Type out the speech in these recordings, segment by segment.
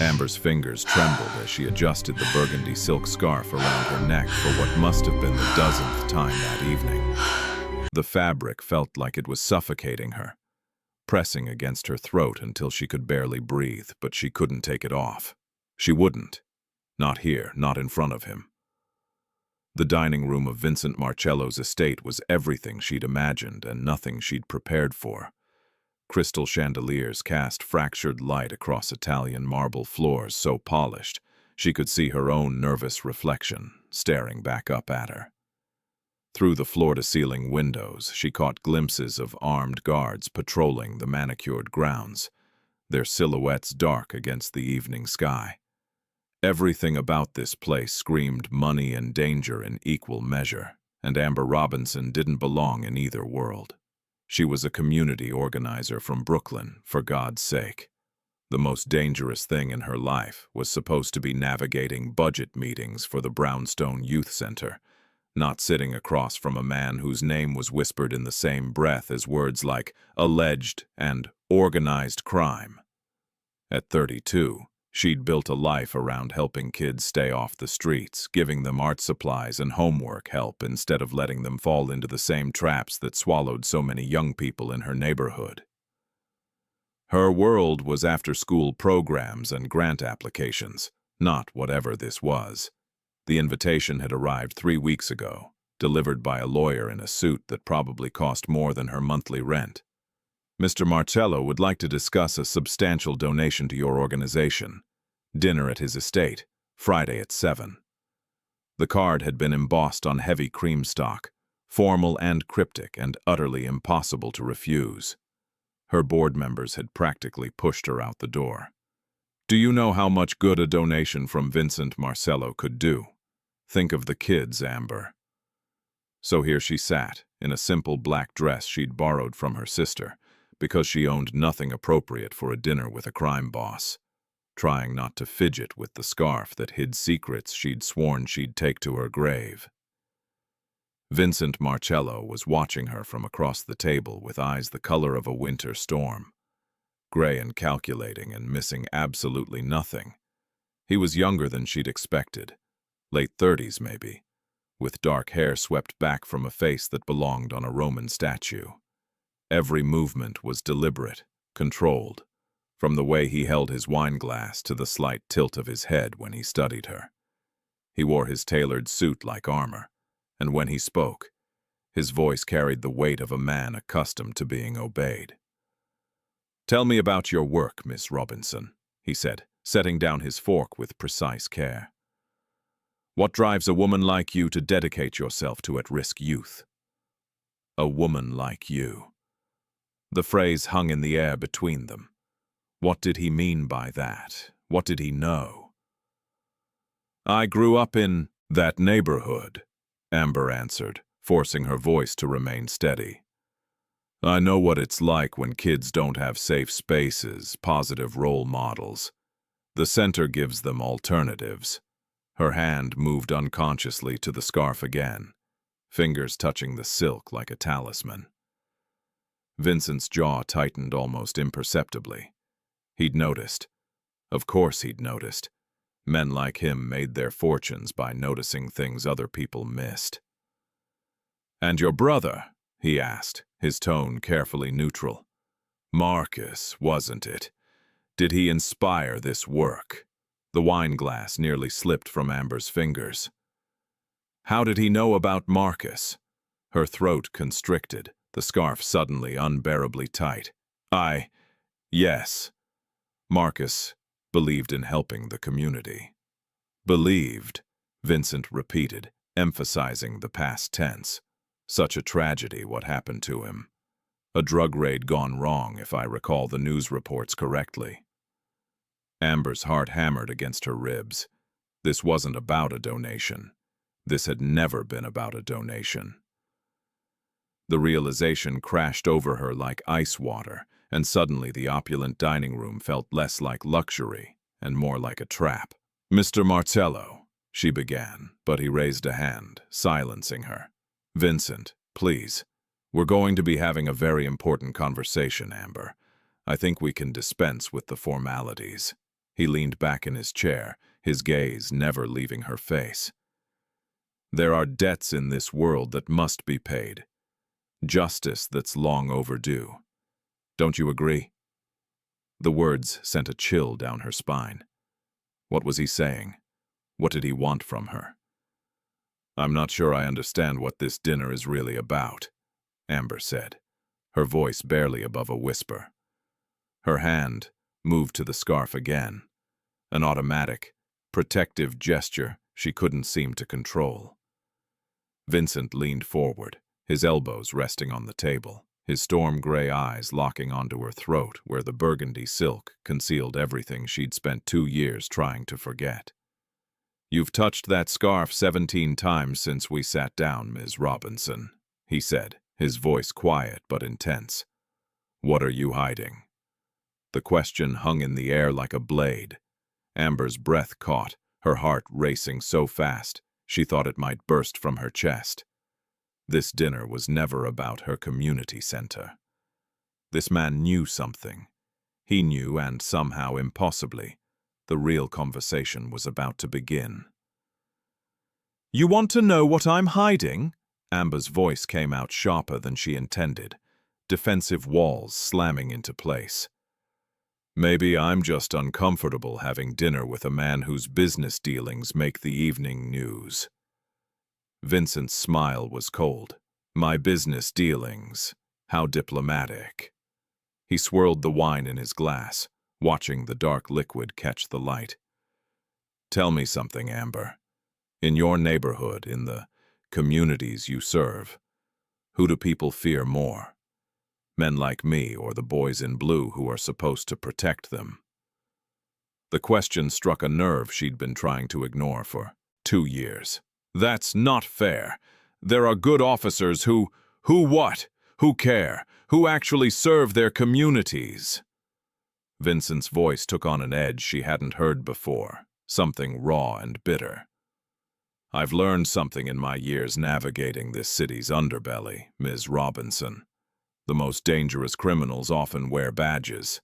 Amber's fingers trembled as she adjusted the burgundy silk scarf around her neck for what must have been the dozenth time that evening. The fabric felt like it was suffocating her, pressing against her throat until she could barely breathe, but she couldn't take it off. She wouldn't. Not here, not in front of him. The dining room of Vincent Marcello's estate was everything she'd imagined and nothing she'd prepared for. Crystal chandeliers cast fractured light across Italian marble floors so polished she could see her own nervous reflection staring back up at her. Through the floor-to-ceiling windows, she caught glimpses of armed guards patrolling the manicured grounds, their silhouettes dark against the evening sky. Everything about this place screamed money and danger in equal measure, and Amber Robinson didn't belong in either world. She was a community organizer from Brooklyn, for God's sake. The most dangerous thing in her life was supposed to be navigating budget meetings for the Brownstone Youth Center, not sitting across from a man whose name was whispered in the same breath as words like alleged and organized crime. At 32, she'd built a life around helping kids stay off the streets, giving them art supplies and homework help instead of letting them fall into the same traps that swallowed so many young people in her neighborhood. Her world was after-school programs and grant applications, not whatever this was. The invitation had arrived 3 weeks ago, delivered by a lawyer in a suit that probably cost more than her monthly rent. Mr. Marcello would like to discuss a substantial donation to your organization. Dinner at his estate, Friday at 7. The card had been embossed on heavy cream stock, formal and cryptic and utterly impossible to refuse. Her board members had practically pushed her out the door. Do you know how much good a donation from Vincent Marcello could do? Think of the kids, Amber. So here she sat, in a simple black dress she'd borrowed from her sister, because she owned nothing appropriate for a dinner with a crime boss, trying not to fidget with the scarf that hid secrets she'd sworn she'd take to her grave. Vincent Marcello was watching her from across the table with eyes the color of a winter storm, gray and calculating and missing absolutely nothing. He was younger than she'd expected, late 30s maybe, with dark hair swept back from a face that belonged on a Roman statue. Every movement was deliberate, controlled, from the way he held his wine glass to the slight tilt of his head when he studied her. He wore his tailored suit like armor, and when he spoke, his voice carried the weight of a man accustomed to being obeyed. "Tell me about your work, Miss Robinson," he said, setting down his fork with precise care. "What drives a woman like you to dedicate yourself to at-risk youth?" A woman like you. The phrase hung in the air between them. What did he mean by that? What did he know? "I grew up in that neighborhood," Amber answered, forcing her voice to remain steady. "I know what it's like when kids don't have safe spaces, positive role models. The center gives them alternatives." Her hand moved unconsciously to the scarf again, fingers touching the silk like a talisman. Vincent's jaw tightened almost imperceptibly. He'd noticed. Of course he'd noticed. Men like him made their fortunes by noticing things other people missed. "And your brother?" he asked, his tone carefully neutral. "Marcus, wasn't it? Did he inspire this work?" The wine glass nearly slipped from Amber's fingers. "How did he know about Marcus?" Her throat constricted, the scarf suddenly unbearably tight. Yes. Marcus believed in helping the community." "Believed," Vincent repeated, emphasizing the past tense. "Such a tragedy, what happened to him. A drug raid gone wrong, if I recall the news reports correctly." Amber's heart hammered against her ribs. This wasn't about a donation. This had never been about a donation. The realization crashed over her like ice water, and suddenly the opulent dining room felt less like luxury and more like a trap. "Mr. Marcello," she began, but he raised a hand, silencing her. "Vincent, please. We're going to be having a very important conversation, Amber. I think we can dispense with the formalities." He leaned back in his chair, his gaze never leaving her face. There are debts in this world that must be paid. Justice that's long overdue. Don't you agree? The words sent a chill down her spine. What was he saying? What did he want from her? I'm not sure I understand what this dinner is really about, Amber said, her voice barely above a whisper. Her hand moved to the scarf again, an automatic, protective gesture she couldn't seem to control. Vincent leaned forward, his elbows resting on the table, his storm-gray eyes locking onto her throat where the burgundy silk concealed everything she'd spent 2 years trying to forget. You've touched that scarf 17 times since we sat down, Ms. Robinson, he said, his voice quiet but intense. What are you hiding? The question hung in the air like a blade. Amber's breath caught, her heart racing so fast she thought it might burst from her chest. This dinner was never about her community center. This man knew something. He knew, and somehow impossibly, the real conversation was about to begin. You want to know what I'm hiding? Amber's voice came out sharper than she intended, defensive walls slamming into place. Maybe I'm just uncomfortable having dinner with a man whose business dealings make the evening news. Vincent's smile was cold. My business dealings. How diplomatic. He swirled the wine in his glass, watching the dark liquid catch the light. Tell me something, Amber. In your neighborhood, in the communities you serve, who do people fear more? Men like me or the boys in blue who are supposed to protect them? The question struck a nerve she'd been trying to ignore for 2 years. That's not fair. There are good officers who care, who actually serve their communities. Vincent's voice took on an edge she hadn't heard before, something raw and bitter. I've learned something in my years navigating this city's underbelly, Ms. Robinson. The most dangerous criminals often wear badges.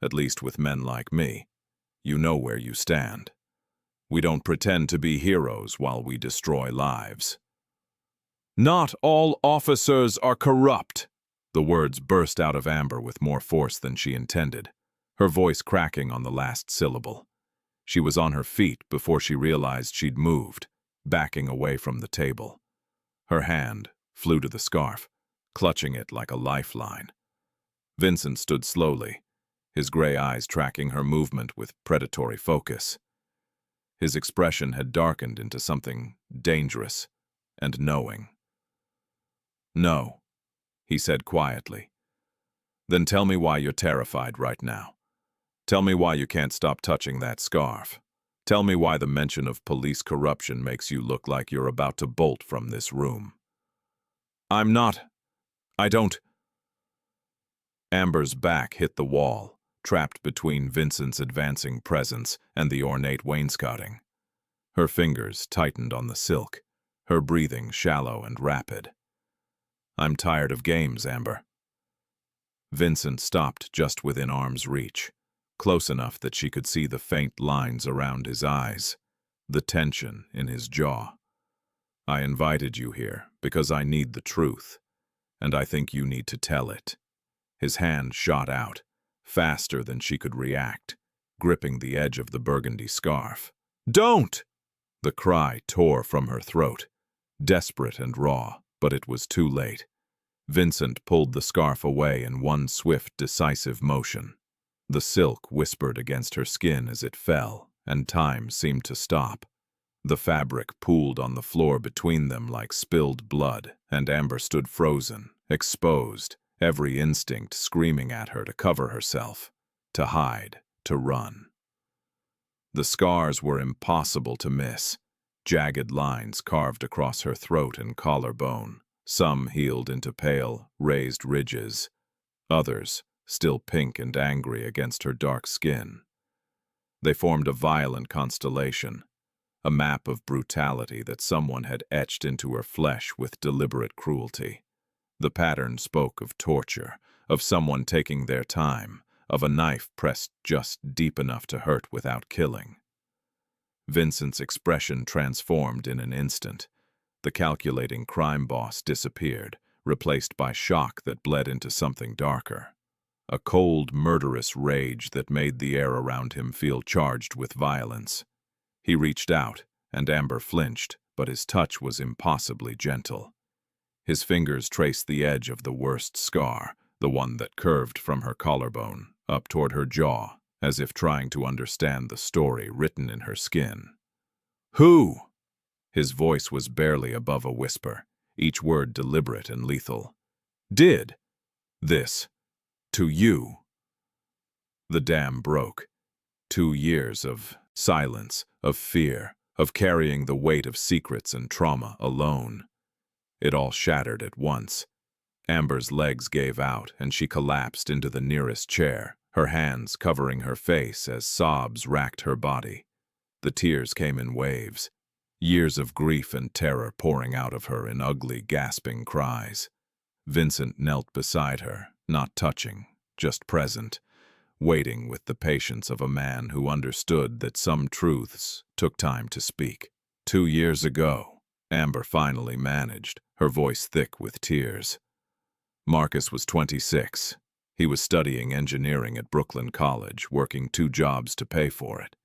At least with men like me. You know where you stand. We don't pretend to be heroes while we destroy lives. Not all officers are corrupt. The words burst out of Amber with more force than she intended, her voice cracking on the last syllable. She was on her feet before she realized she'd moved, backing away from the table. Her hand flew to the scarf, clutching it like a lifeline. Vincent stood slowly, his gray eyes tracking her movement with predatory focus. His expression had darkened into something dangerous and knowing. No, he said quietly. Then tell me why you're terrified right now. Tell me why you can't stop touching that scarf. Tell me why the mention of police corruption makes you look like you're about to bolt from this room. I don't. Amber's back hit the wall, trapped between Vincent's advancing presence and the ornate wainscoting. Her fingers tightened on the silk, her breathing shallow and rapid. I'm tired of games, Amber. Vincent stopped just within arm's reach, close enough that she could see the faint lines around his eyes, the tension in his jaw. I invited you here because I need the truth, and I think you need to tell it. His hand shot out, faster than she could react, gripping the edge of the burgundy scarf. Don't! The cry tore from her throat, desperate and raw, but it was too late. Vincent pulled the scarf away in one swift, decisive motion. The silk whispered against her skin as it fell, and time seemed to stop. The fabric pooled on the floor between them like spilled blood, and Amber stood frozen, exposed, every instinct screaming at her to cover herself, to hide, to run. The scars were impossible to miss, jagged lines carved across her throat and collarbone, some healed into pale, raised ridges, others still pink and angry against her dark skin. They formed a violent constellation, a map of brutality that someone had etched into her flesh with deliberate cruelty. The pattern spoke of torture, of someone taking their time, of a knife pressed just deep enough to hurt without killing. Vincent's expression transformed in an instant. The calculating crime boss disappeared, replaced by shock that bled into something darker. A cold, murderous rage that made the air around him feel charged with violence. He reached out, and Amber flinched, but his touch was impossibly gentle. His fingers traced the edge of the worst scar, the one that curved from her collarbone, up toward her jaw, as if trying to understand the story written in her skin. "Who?" His voice was barely above a whisper, each word deliberate and lethal. "Did this to you?" The dam broke. 2 years of silence, of fear, of carrying the weight of secrets and trauma alone. It all shattered at once. Amber's legs gave out, and she collapsed into the nearest chair, her hands covering her face as sobs racked her body. The tears came in waves, years of grief and terror pouring out of her in ugly, gasping cries. Vincent knelt beside her, not touching, just present, waiting with the patience of a man who understood that some truths took time to speak. 2 years ago, Amber finally managed, her voice thick with tears. Marcus was 26. He was studying engineering at Brooklyn College, working 2 jobs to pay for it.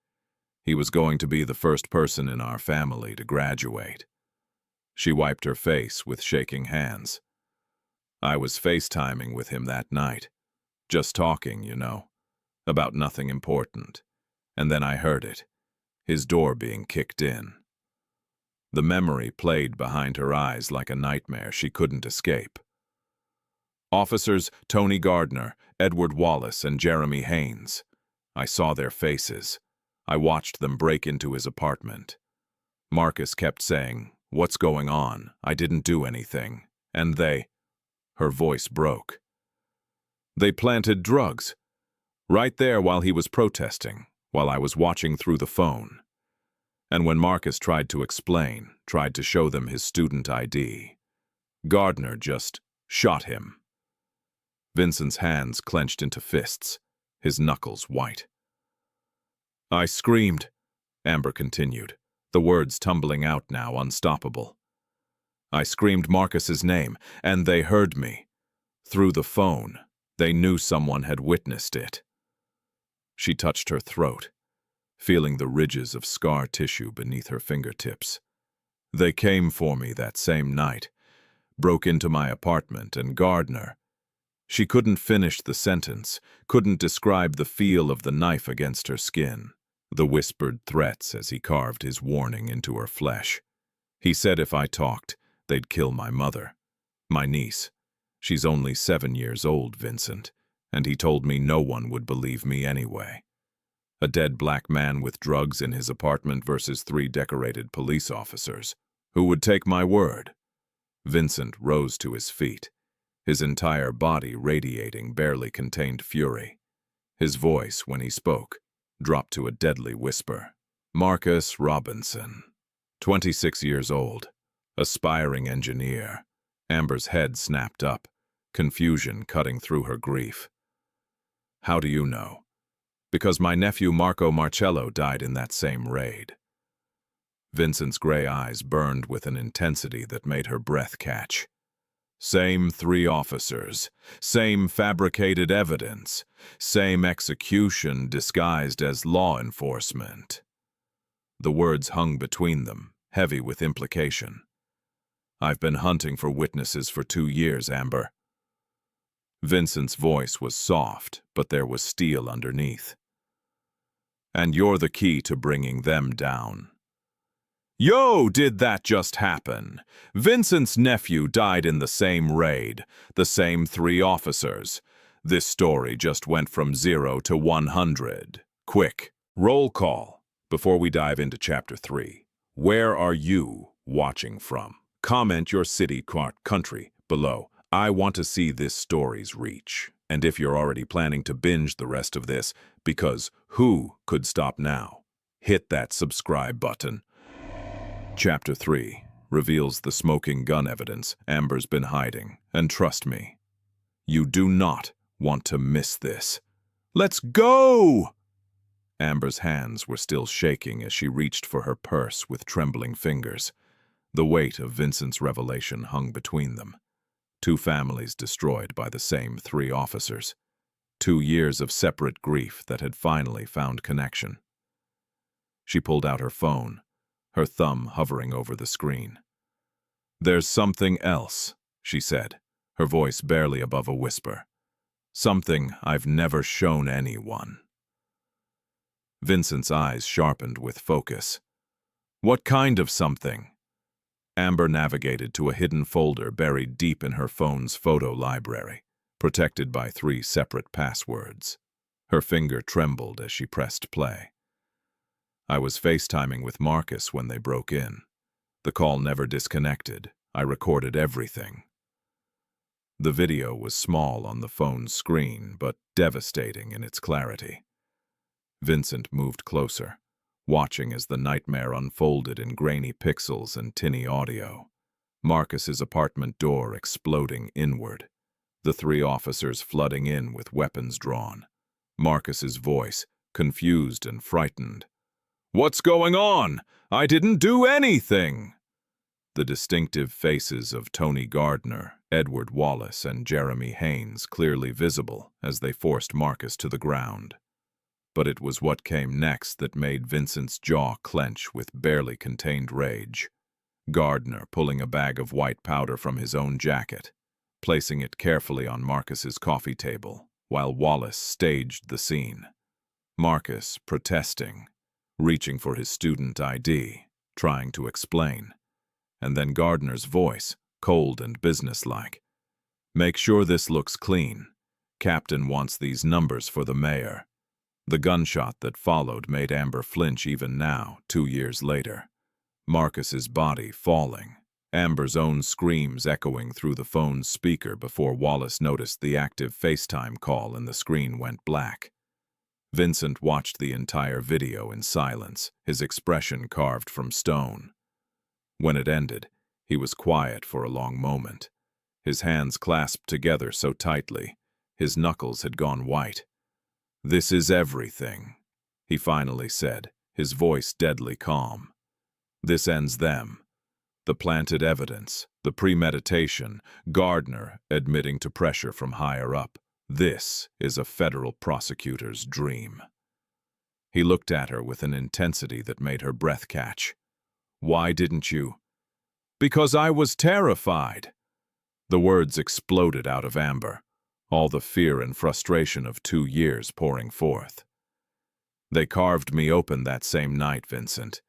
He was going to be the first person in our family to graduate. She wiped her face with shaking hands. I was FaceTiming with him that night. Just talking, about nothing important. And then I heard it, his door being kicked in. The memory played behind her eyes like a nightmare she couldn't escape. Officers Tony Gardner, Edward Wallace, and Jeremy Haynes. I saw their faces. I watched them break into his apartment. Marcus kept saying, "What's going on? I didn't do anything." And her voice broke. "They planted drugs. Right there while he was protesting, while I was watching through the phone." And when Marcus tried to explain, tried to show them his student ID, Gardner just shot him. Vincent's hands clenched into fists, his knuckles white. "I screamed," Amber continued, the words tumbling out now, unstoppable. "I screamed Marcus's name, and they heard me. Through the phone, they knew someone had witnessed it." She touched her throat, feeling the ridges of scar tissue beneath her fingertips. "They came for me that same night, broke into my apartment, and Gardner..." She couldn't finish the sentence, couldn't describe the feel of the knife against her skin, the whispered threats as he carved his warning into her flesh. He said if I talked, they'd kill my mother, my niece. She's only 7 years old, Vincent, and he told me no one would believe me anyway. A dead black man with drugs in his apartment versus 3 decorated police officers. Who would take my word? Vincent rose to his feet, his entire body radiating barely contained fury. His voice, when he spoke, dropped to a deadly whisper. Marcus Robinson, 26 years old, aspiring engineer. Amber's head snapped up, confusion cutting through her grief. "How do you know?" "Because my nephew Marcello died in that same raid." Vincent's gray eyes burned with an intensity that made her breath catch. "Same 3 officers, same fabricated evidence, same execution disguised as law enforcement." The words hung between them, heavy with implication. "I've been hunting for witnesses for 2 years, Amber." Vincent's voice was soft, but there was steel underneath. "And you're the key to bringing them down." "Yo, did that just happen? Vincent's nephew died in the same raid, the same 3 officers. This story just went from 0 to 100. Quick, roll call. Before we dive into Chapter 3, where are you watching from? Comment your city, country below. I want to see this story's reach. And if you're already planning to binge the rest of this, because who could stop now? Hit that subscribe button. Chapter 3 reveals the smoking gun evidence Amber's been hiding, and trust me, you do not want to miss this. Let's go! Amber's hands were still shaking as she reached for her purse with trembling fingers. The weight of Vincent's revelation hung between them. 2 families destroyed by the same 3 officers. 2 years of separate grief that had finally found connection. She pulled out her phone, her thumb hovering over the screen. "There's something else," she said, her voice barely above a whisper. "Something I've never shown anyone." Vincent's eyes sharpened with focus. "What kind of something?" Amber navigated to a hidden folder buried deep in her phone's photo library, protected by 3 separate passwords. Her finger trembled as she pressed play. "I was FaceTiming with Marcus when they broke in. The call never disconnected. I recorded everything." The video was small on the phone's screen, but devastating in its clarity. Vincent moved closer, watching as the nightmare unfolded in grainy pixels and tinny audio. Marcus's apartment door exploding inward. The 3 officers flooding in with weapons drawn. Marcus's voice, confused and frightened. "What's going on? I didn't do anything!" The distinctive faces of Tony Gardner, Edward Wallace, and Jeremy Haynes clearly visible as they forced Marcus to the ground. But it was what came next that made Vincent's jaw clench with barely contained rage. Gardner pulling a bag of white powder from his own jacket, placing it carefully on Marcus's coffee table, while Wallace staged the scene. Marcus protesting, reaching for his student ID, trying to explain. And then Gardner's voice, cold and businesslike. "Make sure this looks clean. Captain wants these numbers for the mayor." The gunshot that followed made Amber flinch even now, 2 years later. Marcus's body falling, Amber's own screams echoing through the phone's speaker before Wallace noticed the active FaceTime call and the screen went black. Vincent watched the entire video in silence, his expression carved from stone. When it ended, he was quiet for a long moment. His hands clasped together so tightly, his knuckles had gone white. "This is everything," he finally said, his voice deadly calm. "This ends them. The planted evidence, the premeditation, Gardner admitting to pressure from higher up. This is a federal prosecutor's dream." He looked at her with an intensity that made her breath catch. "Why didn't you?" "Because I was terrified." The words exploded out of Amber, all the fear and frustration of 2 years pouring forth. "They carved me open that same night, Vincent.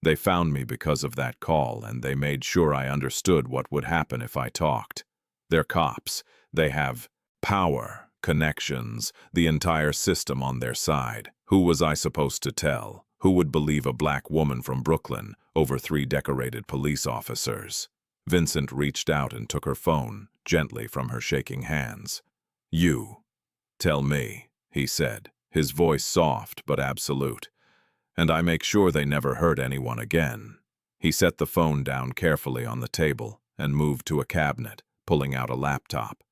They found me because of that call, and they made sure I understood what would happen if I talked. They're cops. They have power, connections, the entire system on their side. Who was I supposed to tell? Who would believe a black woman from Brooklyn over 3 decorated police officers?" Vincent reached out and took her phone gently from her shaking hands. "You tell me," he said, his voice soft but absolute. "And I make sure they never hurt anyone again." He set the phone down carefully on the table and moved to a cabinet, pulling out a laptop.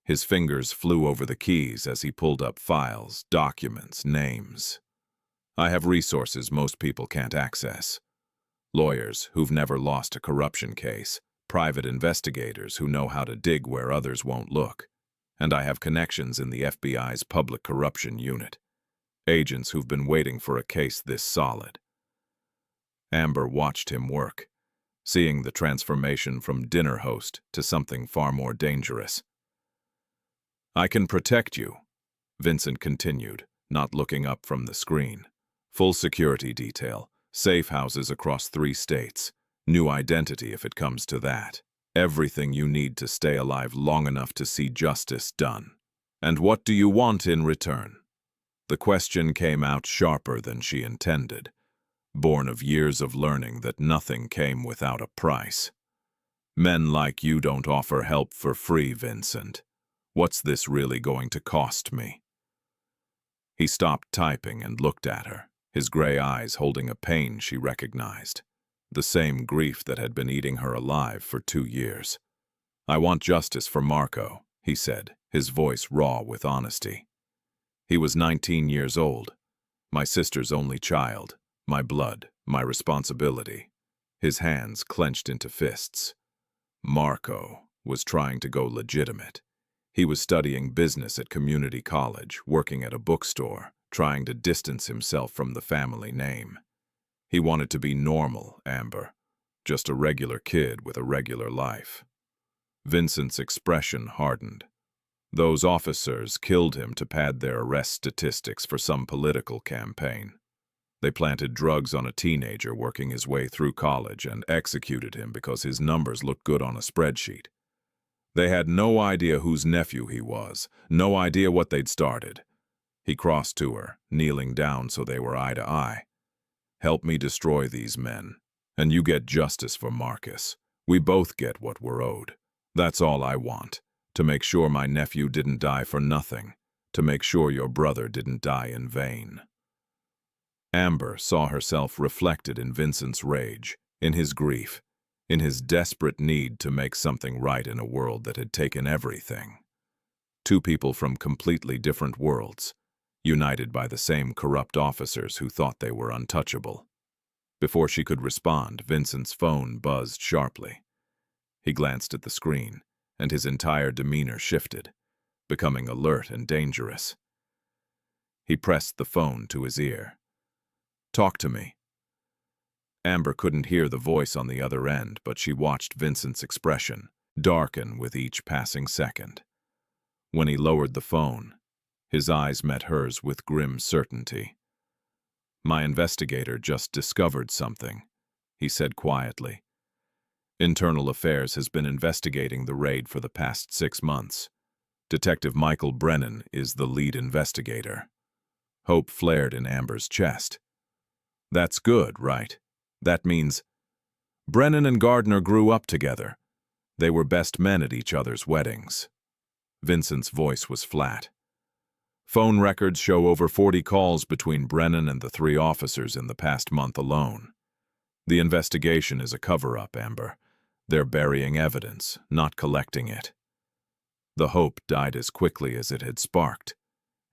His fingers flew over the keys as he pulled up files, documents, names. "I have resources most people can't access. Lawyers who've never lost a corruption case, private investigators who know how to dig where others won't look. And I have connections in the FBI's public corruption unit. Agents who've been waiting for a case this solid." Amber watched him work, seeing the transformation from dinner host to something far more dangerous. "I can protect you," Vincent continued, not looking up from the screen. "Full security detail, safe houses across 3 states, new identity if it comes to that. Everything you need to stay alive long enough to see justice done. And what do you want in return?" The question came out sharper than she intended, born of years of learning that nothing came without a price. "Men like you don't offer help for free, Vincent. What's this really going to cost me?" He stopped typing and looked at her, his gray eyes holding a pain she recognized. The same grief that had been eating her alive for 2 years. "I want justice for Marco," he said, his voice raw with honesty. He was 19 years old, my sister's only child, my blood, my responsibility. His hands clenched into fists. Marco was trying to go legitimate. He was studying business at community college, working at a bookstore, trying to distance himself from the family name. He wanted to be normal, Amber, just a regular kid with a regular life. Vincent's expression hardened. Those officers killed him to pad their arrest statistics for some political campaign. They planted drugs on a teenager working his way through college and executed him because his numbers looked good on a spreadsheet. They had no idea whose nephew he was, no idea what they'd started. He crossed to her, kneeling down so they were eye to eye. "Help me destroy these men, and you get justice for Marcus. We both get what we're owed. That's all I want, to make sure my nephew didn't die for nothing, to make sure your brother didn't die in vain." Amber saw herself reflected in Vincent's rage, in his grief, in his desperate need to make something right in a world that had taken everything. Two people from completely different worlds, united by the same corrupt officers who thought they were untouchable. Before she could respond, Vincent's phone buzzed sharply. He glanced at the screen, and his entire demeanor shifted, becoming alert and dangerous. He pressed the phone to his ear. "Talk to me." Amber couldn't hear the voice on the other end, but she watched Vincent's expression darken with each passing second. When he lowered the phone, his eyes met hers with grim certainty. "My investigator just discovered something," he said quietly. "Internal Affairs has been investigating the raid for the past 6 months. Detective Michael Brennan is the lead investigator." Hope flared in Amber's chest. "That's good, right? That means—" "Brennan and Gardner grew up together. They were best men at each other's weddings." Vincent's voice was flat. "Phone records show over 40 calls between Brennan and the 3 officers in the past month alone. The investigation is a cover-up, Amber. They're burying evidence, not collecting it." The hope died as quickly as it had sparked.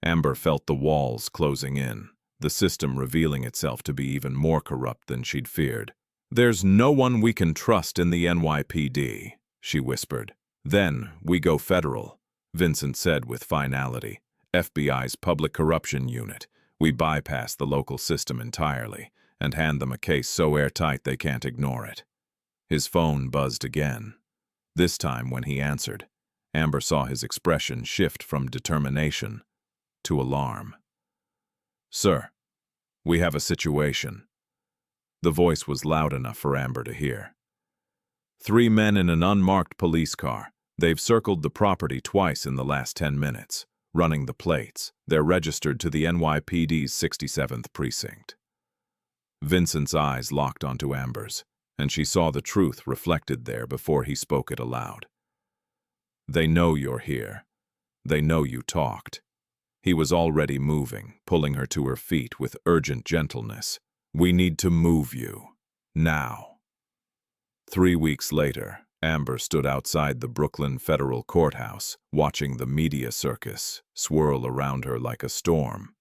Amber felt the walls closing in, the system revealing itself to be even more corrupt than she'd feared. "There's no one we can trust in the NYPD," she whispered. "Then we go federal," Vincent said with finality. "FBI's Public Corruption Unit. We bypass the local system entirely and hand them a case so airtight they can't ignore it." His phone buzzed again. This time, when he answered, Amber saw his expression shift from determination to alarm. "Sir, we have a situation." The voice was loud enough for Amber to hear. 3 men in an unmarked police car. They've circled the property twice in the last 10 minutes, running the plates. They're registered to the NYPD's 67th precinct. Vincent's eyes locked onto Amber's, and she saw the truth reflected there before he spoke it aloud. "They know you're here. They know you talked." He was already moving, pulling her to her feet with urgent gentleness. "We need to move you. Now." 3 weeks later, Amber stood outside the Brooklyn Federal Courthouse, watching the media circus swirl around her like a storm.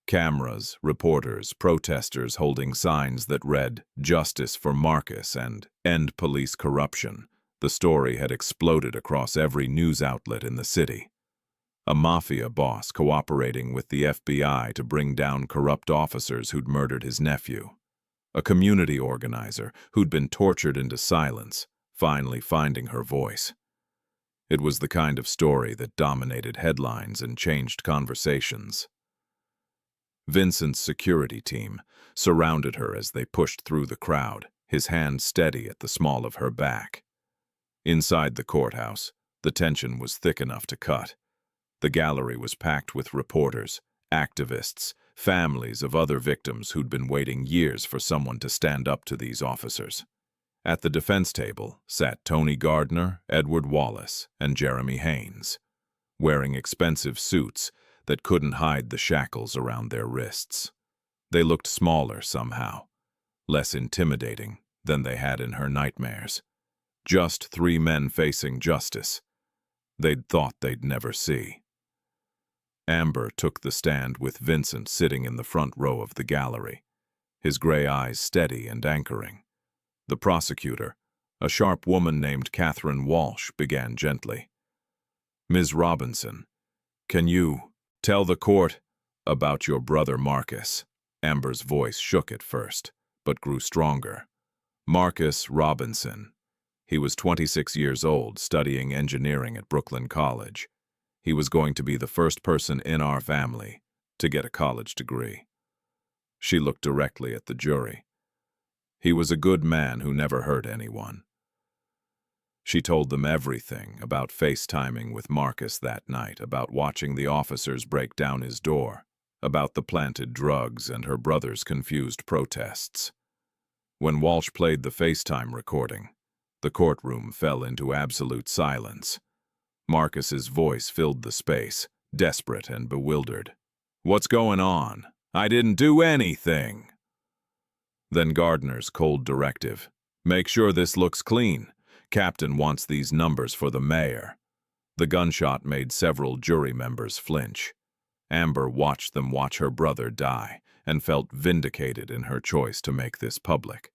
Cameras, reporters, protesters holding signs that read, "Justice for Marcus" and "End Police Corruption." The story had exploded across every news outlet in the city. A mafia boss cooperating with the FBI to bring down corrupt officers who'd murdered his nephew. A community organizer who'd been tortured into silence, finally finding her voice. It was the kind of story that dominated headlines and changed conversations. Vincent's security team surrounded her as they pushed through the crowd, his hand steady at the small of her back. Inside the courthouse, the tension was thick enough to cut. The gallery was packed with reporters, activists, families of other victims who'd been waiting years for someone to stand up to these officers. At the defense table sat Tony Gardner, Edward Wallace, and Jeremy Haynes, wearing expensive suits that couldn't hide the shackles around their wrists. They looked smaller somehow, less intimidating than they had in her nightmares. Just 3 men facing justice they'd thought they'd never see. Amber took the stand with Vincent sitting in the front row of the gallery, his gray eyes steady and anchoring. The prosecutor, a sharp woman named Catherine Walsh, began gently. "Ms. Robinson, can you tell the court about your brother Marcus?" Amber's voice shook at first, but grew stronger. Marcus Robinson. He was 26 years old, studying engineering at Brooklyn College. He was going to be the first person in our family to get a college degree. She looked directly at the jury. He was a good man who never hurt anyone. She told them everything about FaceTiming with Marcus that night, about watching the officers break down his door, about the planted drugs and her brother's confused protests. When Walsh played the FaceTime recording, the courtroom fell into absolute silence. Marcus's voice filled the space, desperate and bewildered. "What's going on? I didn't do anything." Then Gardner's cold directive. "Make sure this looks clean. Captain wants these numbers for the mayor." The gunshot made several jury members flinch. Amber watched them watch her brother die and felt vindicated in her choice to make this public.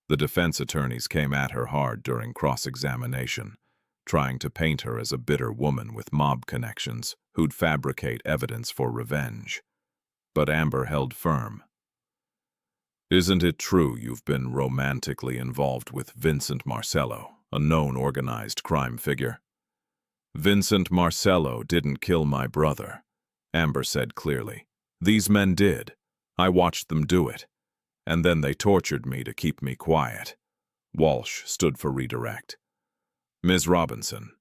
The defense attorneys came at her hard during cross-examination, trying to paint her as a bitter woman with mob connections who'd fabricate evidence for revenge. But Amber held firm. "Isn't it true you've been romantically involved with Vincent Marcello, a known organized crime figure?" "Vincent Marcello didn't kill my brother," Amber said clearly. "These men did. I watched them do it. And then they tortured me to keep me quiet." Walsh stood for redirect. "Ms. Robinson,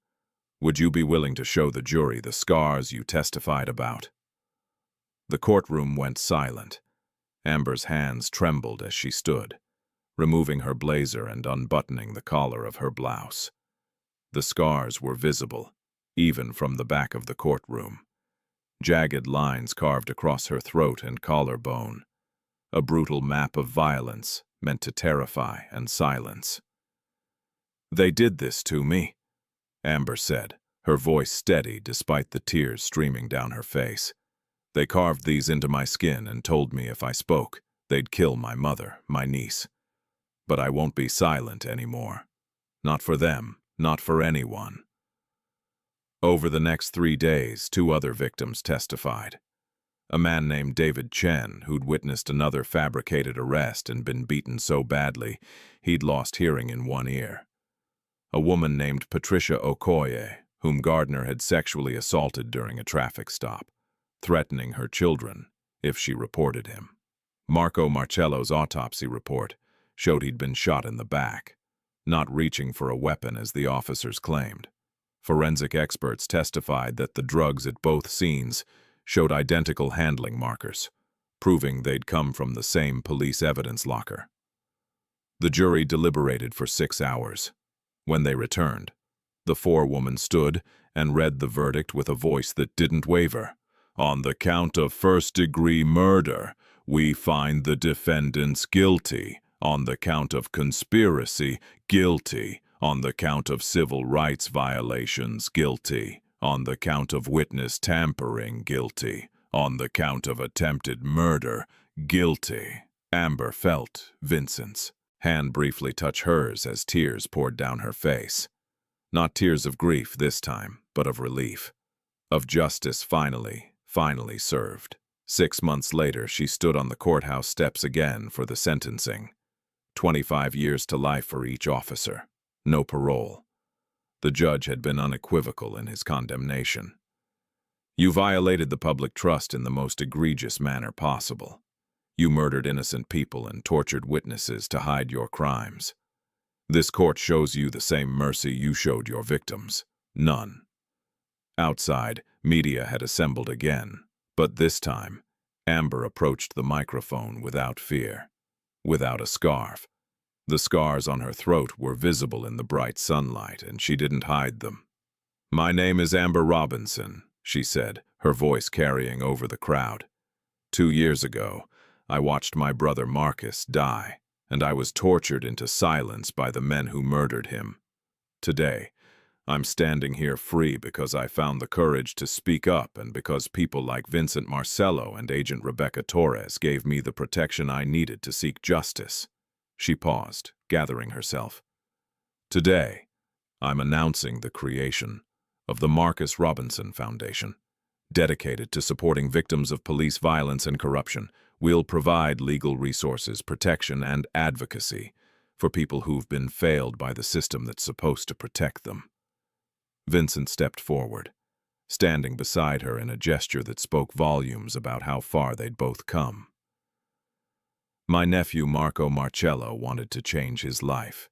would you be willing to show the jury the scars you testified about?" The courtroom went silent. Amber's hands trembled as she stood, removing her blazer and unbuttoning the collar of her blouse. The scars were visible, even from the back of the courtroom. Jagged lines carved across her throat and collarbone. A brutal map of violence meant to terrify and silence. "They did this to me," Amber said, her voice steady despite the tears streaming down her face. "They carved these into my skin and told me if I spoke, they'd kill my mother, my niece. But I won't be silent anymore. Not for them, not for anyone." Over the next 3 days, 2 other victims testified. A man named David Chen, who'd witnessed another fabricated arrest and been beaten so badly he'd lost hearing in one ear. A woman named Patricia Okoye, whom Gardner had sexually assaulted during a traffic stop, threatening her children if she reported him. Marco Marcello's autopsy report showed he'd been shot in the back, not reaching for a weapon as the officers claimed. Forensic experts testified that the drugs at both scenes showed identical handling markers, proving they'd come from the same police evidence locker. The jury deliberated for 6 hours. When they returned, the forewoman stood and read the verdict with a voice that didn't waver. "On the count of first-degree murder, we find the defendants guilty. On the count of conspiracy, guilty. On the count of civil rights violations, guilty. On the count of witness tampering, guilty. On the count of attempted murder, guilty." Amber felt Vincent's hand briefly touch hers as tears poured down her face. Not tears of grief this time, but of relief. Of justice finally served. 6 months later, she stood on the courthouse steps again for the sentencing. 25 years to life for each officer. No parole. The judge had been unequivocal in his condemnation. "You violated the public trust in the most egregious manner possible. You murdered innocent people and tortured witnesses to hide your crimes. This court shows you the same mercy you showed your victims. None." Outside, media had assembled again, but this time, Amber approached the microphone without fear, without a scarf. The scars on her throat were visible in the bright sunlight, and she didn't hide them. "My name is Amber Robinson," she said, her voice carrying over the crowd. 2 years ago, I watched my brother Marcus die, and I was tortured into silence by the men who murdered him. Today, I'm standing here free because I found the courage to speak up and because people like Vincent Marcello and Agent Rebecca Torres gave me the protection I needed to seek justice." She paused, gathering herself. "Today, I'm announcing the creation of the Marcus Robinson Foundation. Dedicated to supporting victims of police violence and corruption, we'll provide legal resources, protection, and advocacy for people who've been failed by the system that's supposed to protect them." Vincent stepped forward, standing beside her in a gesture that spoke volumes about how far they'd both come. "My nephew Marco Marcello wanted to change his life,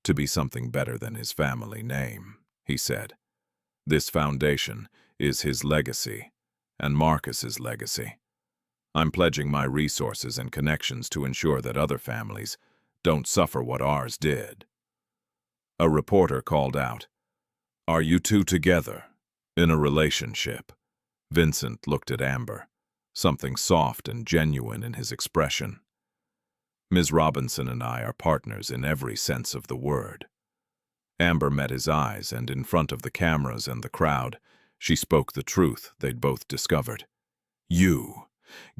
to be something better than his family name," he said. "This foundation is his legacy, and Marcus's legacy. I'm pledging my resources and connections to ensure that other families don't suffer what ours did." A reporter called out, "Are you two together, in a relationship?" Vincent looked at Amber, something soft and genuine in his expression. "Ms. Robinson and I are partners in every sense of the word." Amber met his eyes, and in front of the cameras and the crowd, she spoke the truth they'd both discovered. "You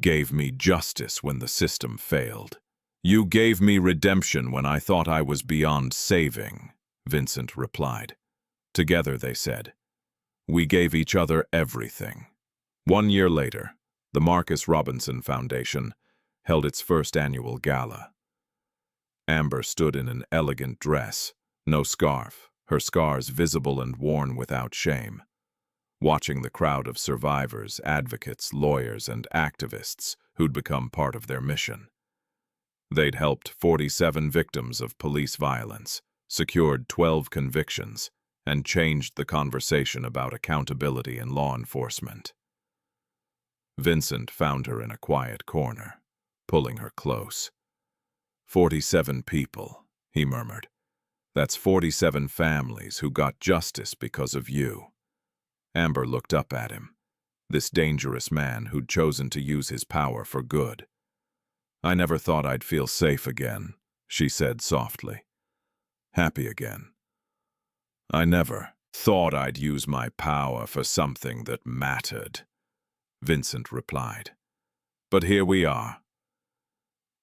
gave me justice when the system failed. You gave me redemption when I thought I was beyond saving," Vincent replied. Together, they said, "We gave each other everything." 1 year later, the Marcus Robinson Foundation held its first annual gala. Amber stood in an elegant dress, no scarf, her scars visible and worn without shame, watching the crowd of survivors, advocates, lawyers, and activists who'd become part of their mission. They'd helped 47 victims of police violence, secured 12 convictions, and changed the conversation about accountability in law enforcement. Vincent found her in a quiet corner, pulling her close. 47 people, he murmured. "That's 47 families who got justice because of you." Amber looked up at him, this dangerous man who'd chosen to use his power for good. "I never thought I'd feel safe again," she said softly. "Happy again. I never thought I'd use my power for something that mattered," Vincent replied. "But here we are."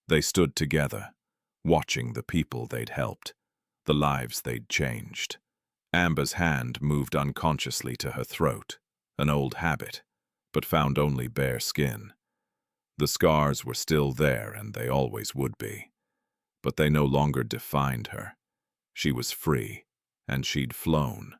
They stood together, watching the people they'd helped, the lives they'd changed. Amber's hand moved unconsciously to her throat, an old habit, but found only bare skin. The scars were still there, and they always would be. But they no longer defined her. She was free, and she'd flown.